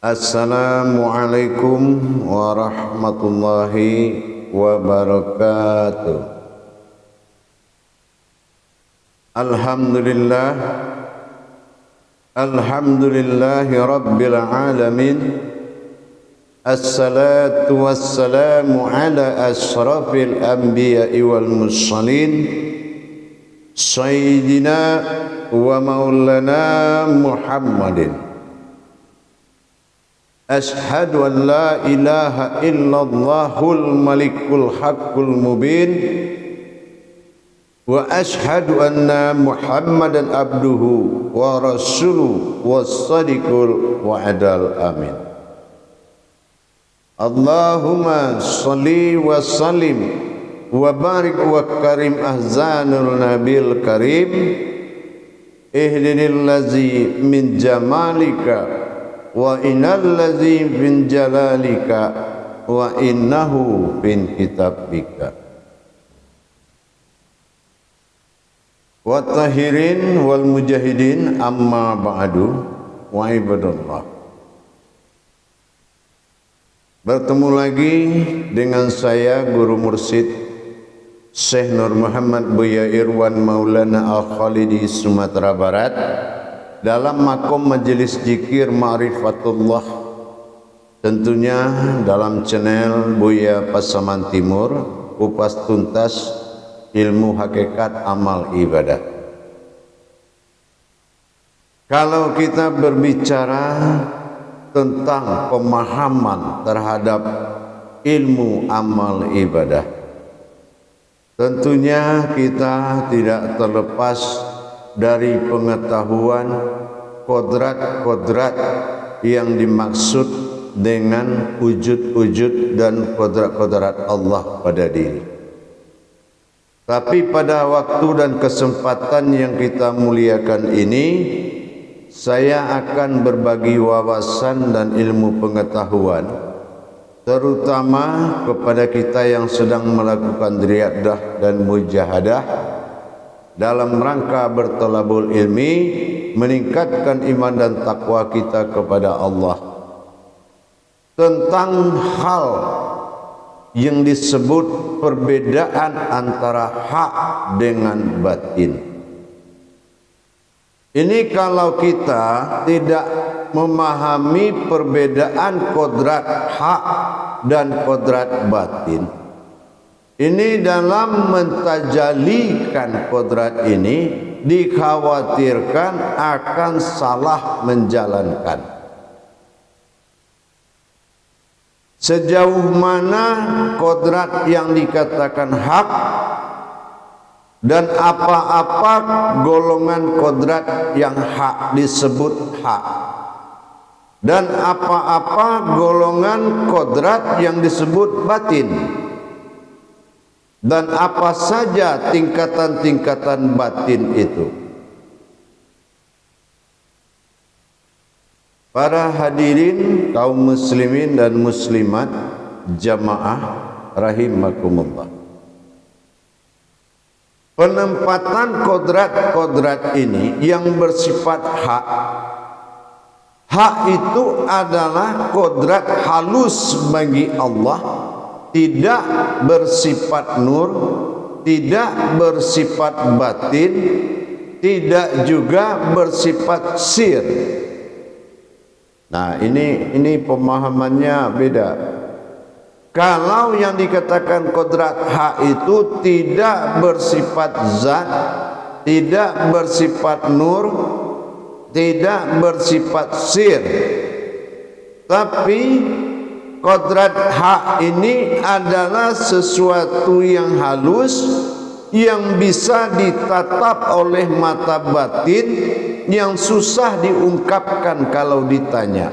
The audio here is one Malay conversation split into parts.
Assalamualaikum warahmatullahi wabarakatuh. Alhamdulillah, alhamdulillahi rabbil alamin. Assalatu wassalamu ala ashrafil anbiya'i wal mursalin, sayyidina wa maulana Muhammadin. Ashhadu an la ilaha illallahul malikul haqqul mubin, wa ashhadu anna Muhammadan abduhu wa rasuluhu was-sadiqul wa'adal amin. Allahumma salli wa sallim wa barik wa karim ahzanul nabil karim, ihdinil ladzi min jamalika wa innal ladzi min jalalika wa innahu bin kitabika. Wa tahirin wal mujahidin, amma ba'du. Wa ibadallah, bertemu lagi dengan saya Guru Mursyid Syekh Nur Muhammad Buya Irwan Maulana Al-Khalidi Sumatera Barat dalam makom majelis zikir Ma'rifatullah, tentunya dalam channel Buya Pasaman Timur, kupas tuntas ilmu hakikat amal ibadah. Kalau kita berbicara tentang pemahaman terhadap ilmu amal ibadah, tentunya kita tidak terlepas dari pengetahuan kodrat-kodrat yang dimaksud dengan wujud-wujud dan kodrat-kodrat Allah pada diri. Tapi pada waktu dan kesempatan yang kita muliakan ini, saya akan berbagi wawasan dan ilmu pengetahuan, terutama kepada kita yang sedang melakukan riyadah dan mujahadah dalam rangka bertolabul ilmi, meningkatkan iman dan takwa kita kepada Allah, tentang hal yang disebut perbedaan antara hak dengan batin. Ini kalau kita tidak memahami perbedaan kodrat hak dan kodrat batin, ini dalam mentajalikan kodrat ini dikhawatirkan akan salah menjalankan. Sejauh mana kodrat yang dikatakan hak dan apa-apa golongan kodrat yang hak disebut hak, dan apa-apa golongan kodrat yang disebut batin, dan apa saja tingkatan-tingkatan batin itu. Para hadirin kaum muslimin dan muslimat jamaah rahimakumullah, penempatan kodrat-kodrat ini yang bersifat hak, hak itu adalah kodrat halus bagi Allah, tidak bersifat nur, tidak bersifat batin, tidak juga bersifat sir. Nah, ini pemahamannya beda. Kalau yang dikatakan kodrat hak itu tidak bersifat zat, tidak bersifat nur, tidak bersifat sir, tapi kodrat hak ini adalah sesuatu yang halus, yang bisa ditatap oleh mata batin, yang susah diungkapkan kalau ditanya.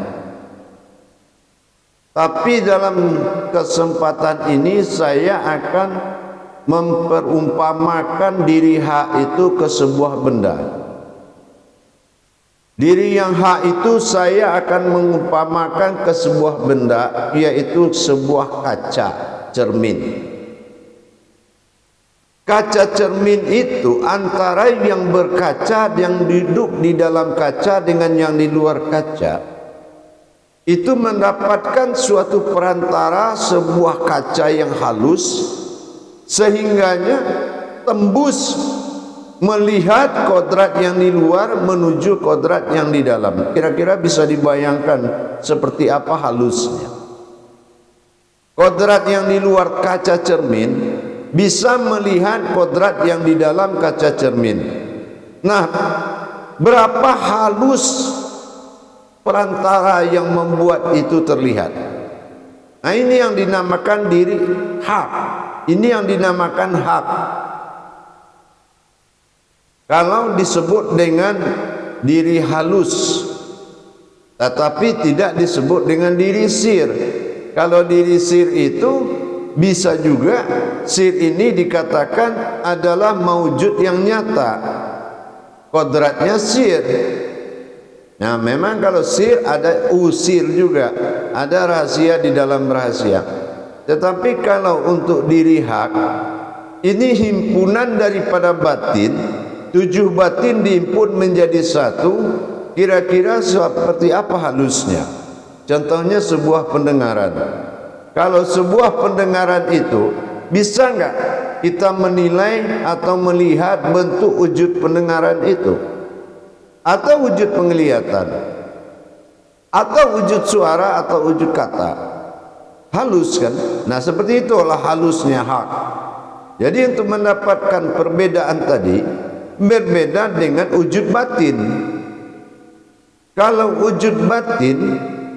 Tapi dalam kesempatan ini saya akan memperumpamakan diri hak itu ke sebuah benda. Diri yang hak itu saya akan mengumpamakan ke sebuah benda, yaitu sebuah kaca cermin. Kaca cermin itu antara yang berkaca, yang duduk di dalam kaca dengan yang di luar kaca, itu mendapatkan suatu perantara, sebuah kaca yang halus sehingganya tembus melihat kodrat yang di luar menuju kodrat yang di dalam. Kira-kira bisa dibayangkan seperti apa halusnya. Kodrat yang di luar kaca cermin bisa melihat kodrat yang di dalam kaca cermin. Nah, berapa halus perantara yang membuat itu terlihat. Nah, ini yang dinamakan diri hak. Ini yang dinamakan hak. Kalau disebut dengan diri halus, tetapi tidak disebut dengan diri sir. Kalau diri sir itu bisa juga sir ini dikatakan adalah maujud yang nyata. Kodratnya sir. Nah, memang kalau sir ada usir juga, ada rahasia di dalam rahasia. Tetapi kalau untuk diri hak, ini himpunan daripada batin, 7 batin dihimpun menjadi satu. Kira-kira seperti apa halusnya? Contohnya sebuah pendengaran. Kalau sebuah pendengaran itu, bisa enggak kita menilai atau melihat bentuk wujud pendengaran itu? Atau wujud penglihatan, atau wujud suara, atau wujud kata. Halus kan? Nah, seperti itulah halusnya hak. Jadi untuk mendapatkan perbedaan tadi, berbeda dengan wujud batin. Kalau wujud batin,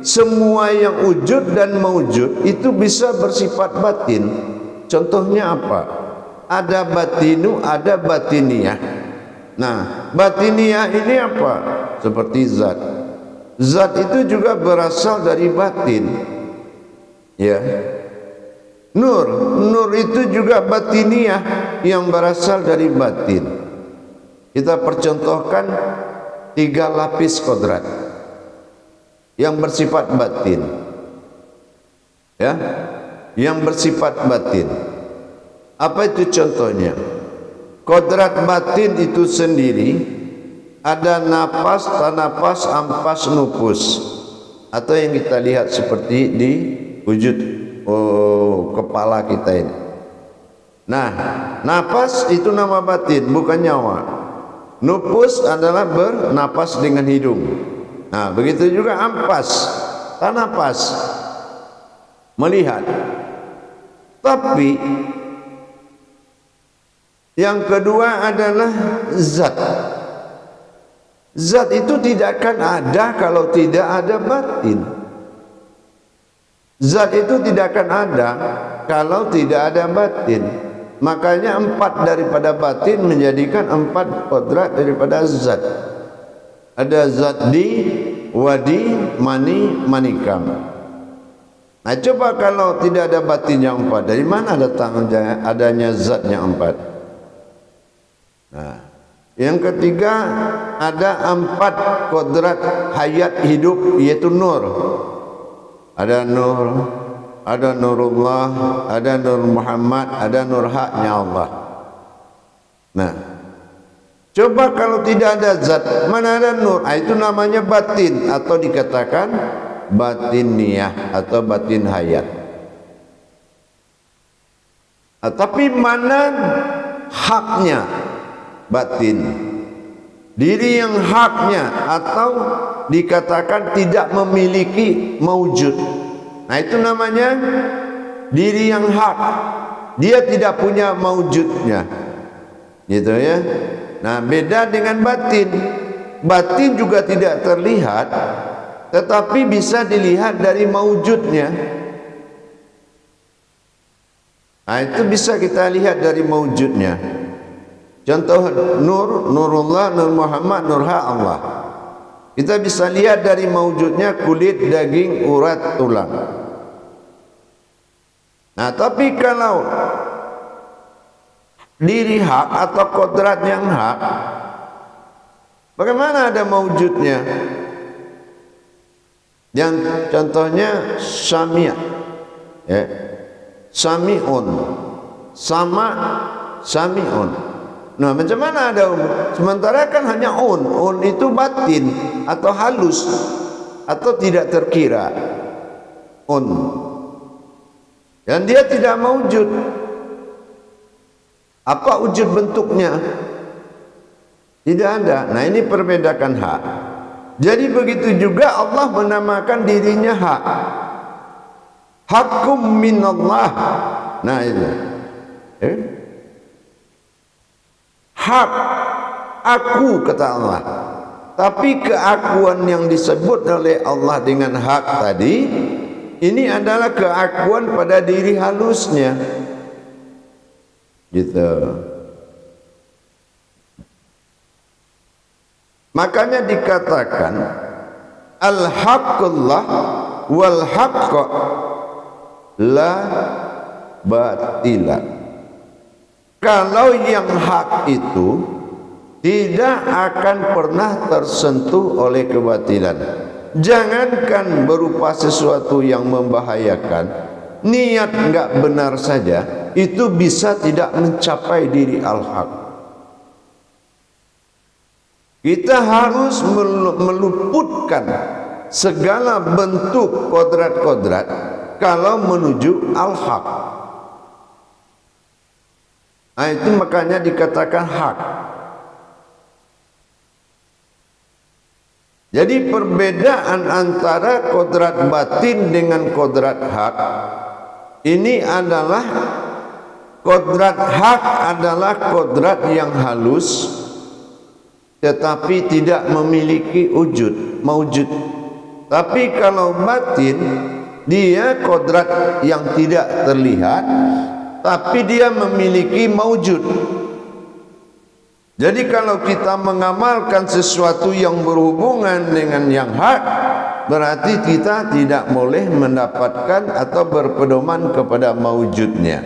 semua yang wujud dan maujud itu bisa bersifat batin. Contohnya apa? Ada batinu, ada batiniyah. Nah, batiniyah ini apa? Seperti zat. Zat itu juga berasal dari batin. Ya. Nur itu juga batiniyah yang berasal dari batin. Kita percontohkan 3 lapis kodrat yang bersifat batin. Ya. Yang bersifat batin. Apa itu contohnya? Kodrat batin itu sendiri ada napas, tanapas, ampas, nupus, atau yang kita lihat seperti di wujud kepala kita ini. Nah, napas itu nama batin, bukan nyawa. Nupus adalah bernapas dengan hidung. Nah, begitu juga ampas, tanapas, melihat. Tapi yang kedua adalah zat. Zat itu tidak akan ada kalau tidak ada batin. Zat itu tidak akan ada kalau tidak ada batin. Makanya 4 daripada batin menjadikan 4 kodrat daripada zat. Ada zat di, wadi, mani, manikam. Nah, coba kalau tidak ada batin yang 4, dari mana datang adanya zat yang 4? Nah, yang ketiga ada 4 kodrat hayat hidup, yaitu nur. Ada nur, ada nurullah, ada nur Muhammad, ada nur haknya Allah. Nah, coba kalau tidak ada zat, mana ada nur? Itu namanya batin, atau dikatakan batiniyah atau batin hayat. Tapi mana haknya? Batin, diri yang haknya atau dikatakan tidak memiliki maujud. Nah, itu namanya diri yang hak. Dia tidak punya maujudnya, gitu ya. Nah, beda dengan batin. Batin juga tidak terlihat, tetapi bisa dilihat dari maujudnya. Nah, itu bisa kita lihat dari maujudnya. Contoh nur, nurullah, nur Muhammad, nur hak Allah. Kita bisa lihat dari maujudnya kulit, daging, urat, tulang. Nah, tapi kalau diri hak atau kodrat yang hak, bagaimana ada maujudnya? Yang contohnya sami', ya. Sami'un, sama, sami'un. Nah, macam mana ada sementara kan hanya on itu batin atau halus. atau tidak terkira. Dan dia tidak mewujud. Apa wujud bentuknya? Tidak ada. Nah, ini perbedaan hak. Jadi begitu juga Allah menamakan dirinya hak. Hakum minallah. Nah itu. Hak aku kata Allah. Tapi keakuan yang disebut oleh Allah dengan hak tadi, ini adalah keakuan pada diri halusnya. Gitu. Makanya dikatakan al-haqqullah wal haqqa la batila. Kalau yang hak itu tidak akan pernah tersentuh oleh kebatilan. Jangankan berupa sesuatu yang membahayakan, niat enggak benar saja itu bisa tidak mencapai diri al-haq. Kita harus meluputkan segala bentuk kodrat-kodrat kalau menuju al-haq. Nah, itu makanya dikatakan hak. Jadi perbedaan antara kodrat batin dengan kodrat hak ini adalah kodrat hak adalah kodrat yang halus tetapi tidak memiliki maujud. Tapi kalau batin, dia kodrat yang tidak terlihat, tapi dia memiliki maujud. Jadi kalau kita mengamalkan sesuatu yang berhubungan dengan yang hak, berarti kita tidak boleh mendapatkan atau berpedoman kepada maujudnya.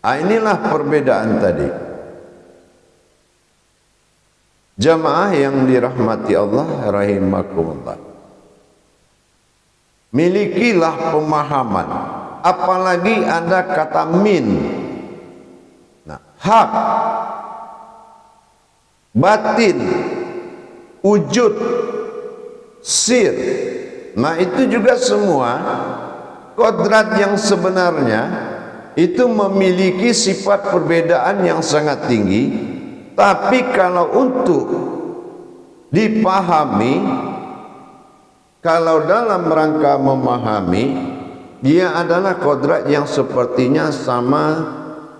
Inilah perbedaan tadi. Jamaah yang dirahmati Allah rahimakumullah, milikilah pemahaman, apalagi ada kata min. Nah, hak, batin, wujud, sir. Nah, itu juga semua kodrat yang sebenarnya itu memiliki sifat perbedaan yang sangat tinggi. Tapi kalau untuk dipahami, kalau dalam rangka memahami, dia adalah kodrat yang sepertinya sama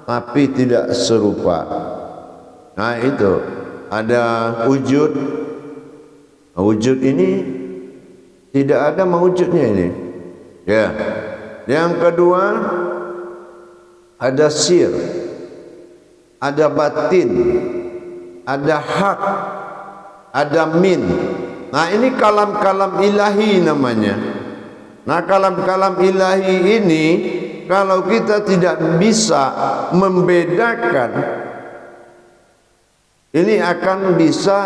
tapi tidak serupa. Nah itu, ada wujud. Wujud ini tidak ada mewujudnya ini. Ya. Yang kedua, ada sir, ada batin, ada hak, ada min. Nah ini kalam-kalam ilahi namanya. Nah kalam-kalam ilahi ini kalau kita tidak bisa membedakan, ini akan bisa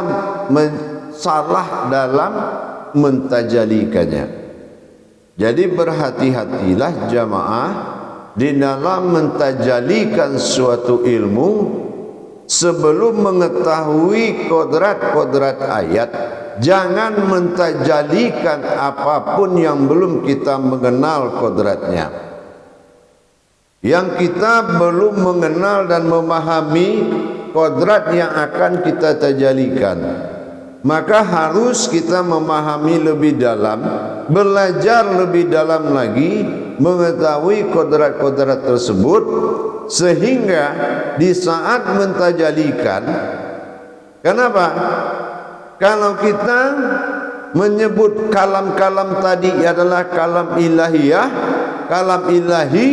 salah dalam mentajalikannya. Jadi berhati-hatilah jamaah di dalam mentajalikan suatu ilmu. Sebelum mengetahui kodrat-kodrat ayat, jangan mentajalikan apapun yang belum kita mengenal kodratnya. Yang kita belum mengenal dan memahami kodrat yang akan kita tajalikan, maka harus kita memahami lebih dalam, belajar lebih dalam lagi, mengetahui kodrat-kodrat tersebut, sehingga di saat mentajalikan, kenapa? Kalau kita menyebut kalam-kalam tadi adalah kalam ilahiyah, kalam ilahi,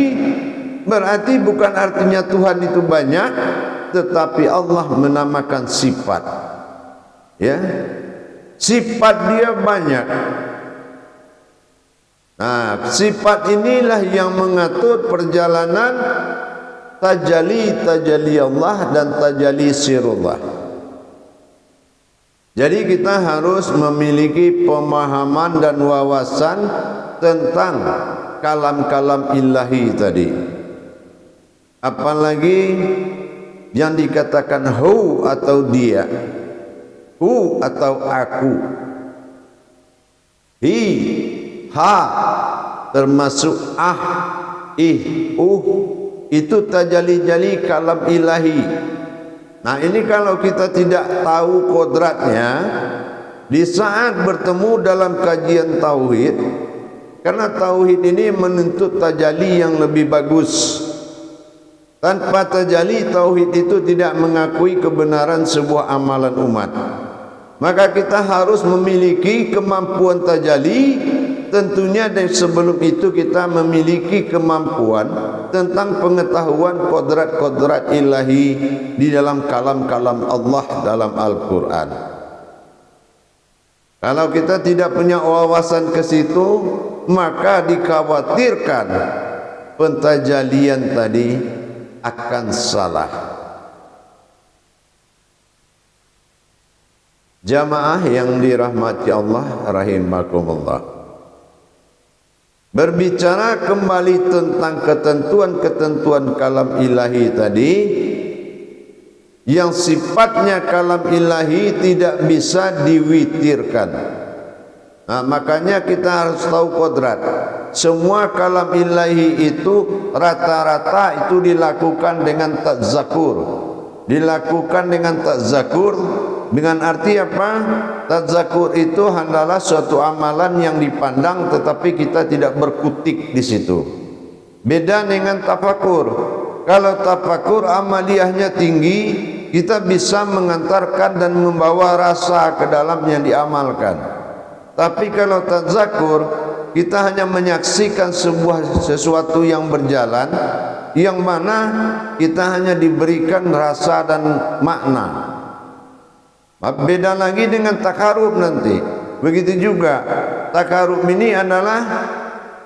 berarti bukan artinya Tuhan itu banyak, tetapi Allah menamakan sifat. Ya, sifat dia banyak. Nah, sifat inilah yang mengatur perjalanan tajalli Allah dan tajalli sirullah. Jadi kita harus memiliki pemahaman dan wawasan tentang kalam-kalam ilahi tadi. Apalagi yang dikatakan hu atau dia, hu atau aku. hi, ha, termasuk ah, ih, itu tajali-jali kalam ilahi. Nah ini kalau kita tidak tahu kodratnya, di saat bertemu dalam kajian tauhid, karena tauhid ini menuntut tajali yang lebih bagus. Tanpa tajali, tauhid itu tidak mengakui kebenaran sebuah amalan umat. Maka kita harus memiliki kemampuan tajali. Tentunya dari sebelum itu kita memiliki kemampuan tentang pengetahuan kodrat-kodrat ilahi di dalam kalam-kalam Allah dalam Al-Quran. Kalau kita tidak punya wawasan ke situ, maka dikhawatirkan pentajalian tadi akan salah. Jamaah yang dirahmati Allah rahimakumullah. Berbicara kembali tentang ketentuan-ketentuan kalam ilahi tadi, yang sifatnya kalam ilahi tidak bisa diwitirkan. Nah, makanya kita harus tahu kodrat. Semua kalam ilahi itu rata-rata itu dilakukan dengan tadzakur. Dilakukan dengan tadzakur dengan arti apa? Tadzakur itu adalah suatu amalan yang dipandang tetapi kita tidak berkutik di situ. Beda dengan tafakur. Kalau tafakur amaliyahnya tinggi, kita bisa mengantarkan dan membawa rasa ke dalam yang diamalkan. Tapi kalau tadzakur, kita hanya menyaksikan sesuatu yang berjalan, yang mana kita hanya diberikan rasa dan makna. Beda lagi dengan takarub nanti. Begitu juga takarub ini adalah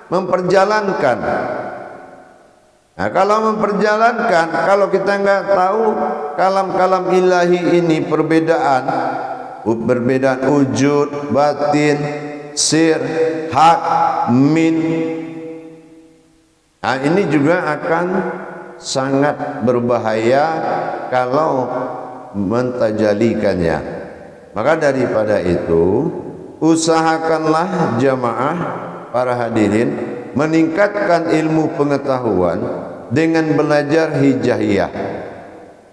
memperjalankan. Nah, kalau memperjalankan, kalau kita enggak tahu kalam-kalam ilahi ini perbedaan wujud, batin, sir, hak, min. Nah, ini juga akan sangat berbahaya kalau mentajalikannya. Maka daripada itu, usahakanlah jamaah para hadirin meningkatkan ilmu pengetahuan dengan belajar hijaiyah.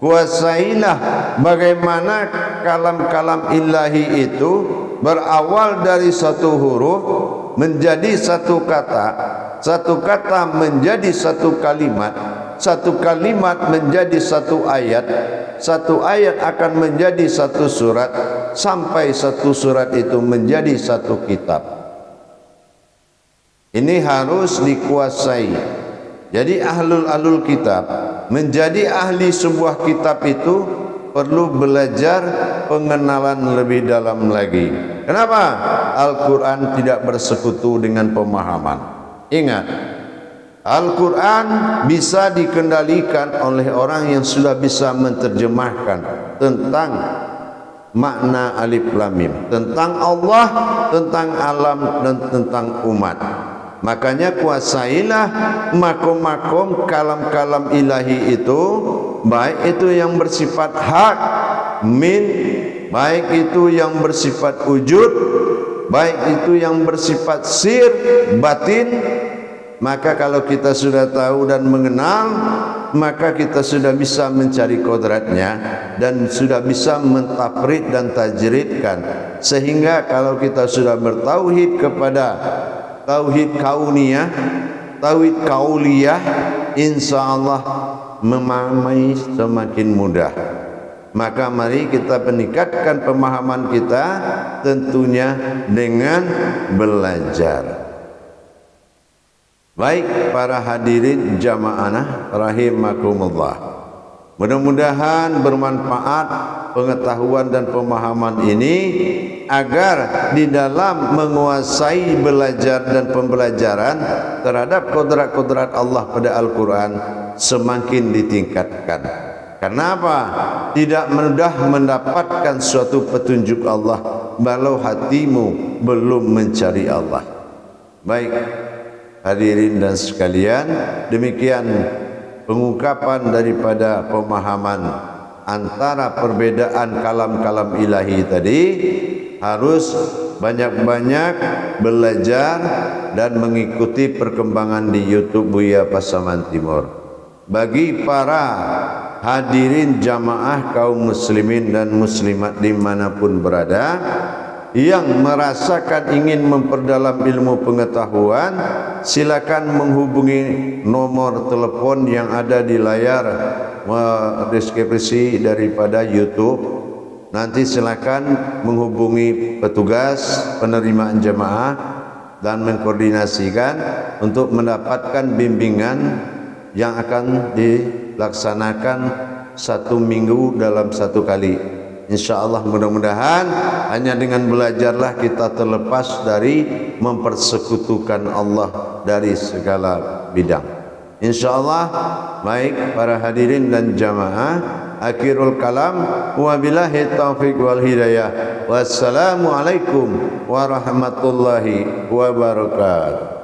Kuasailah bagaimana kalam-kalam ilahi itu berawal dari satu huruf menjadi satu kata, satu kata menjadi satu kalimat, satu kalimat menjadi satu ayat, satu ayat akan menjadi satu surat, sampai satu surat itu menjadi satu kitab. Ini harus dikuasai. Jadi ahlul kitab, menjadi ahli sebuah kitab itu perlu belajar pengenalan lebih dalam lagi. Kenapa? Al-Quran tidak bersekutu dengan pemahaman. Ingat, Al-Quran bisa dikendalikan oleh orang yang sudah bisa menerjemahkan tentang makna alif lam mim, tentang Allah, tentang alam, dan tentang umat. Makanya kuasailah makom-makom kalam-kalam ilahi itu, baik itu yang bersifat hak, min, baik itu yang bersifat wujud, baik itu yang bersifat sir, batin. Maka kalau kita sudah tahu dan mengenal, maka kita sudah bisa mencari kodratnya dan sudah bisa mentafrid dan tajridkan. Sehingga kalau kita sudah bertauhid kepada tauhid kauniyah, tauhid kauliyah, insyaallah memahami semakin mudah. Maka mari kita meningkatkan pemahaman kita tentunya dengan belajar. Baik para hadirin jamaah rahimakumullah, mudah-mudahan bermanfaat pengetahuan dan pemahaman ini agar di dalam menguasai belajar dan pembelajaran terhadap kodrat-kodrat Allah pada Al-Quran semakin ditingkatkan. Kenapa? Tidak mudah mendapatkan suatu petunjuk Allah walau hatimu belum mencari Allah. Baik hadirin dan sekalian, demikian pengungkapan daripada pemahaman antara perbedaan kalam-kalam ilahi tadi. Harus banyak-banyak belajar dan mengikuti perkembangan di YouTube Buya Pasaman Timur. Bagi para hadirin jamaah kaum muslimin dan muslimat dimanapun berada yang merasakan ingin memperdalam ilmu pengetahuan, silakan menghubungi nomor telepon yang ada di layar deskripsi daripada YouTube. Nanti silakan menghubungi petugas penerimaan jemaah dan mengkoordinasikan untuk mendapatkan bimbingan yang akan dilaksanakan 1 minggu dalam 1 kali. InsyaAllah mudah-mudahan hanya dengan belajarlah kita terlepas dari mempersekutukan Allah dari segala bidang. InsyaAllah. Baik para hadirin dan jamaah, akhirul kalam, wabillahi taufiq wal hidayah. Wassalamualaikum warahmatullahi wabarakatuh.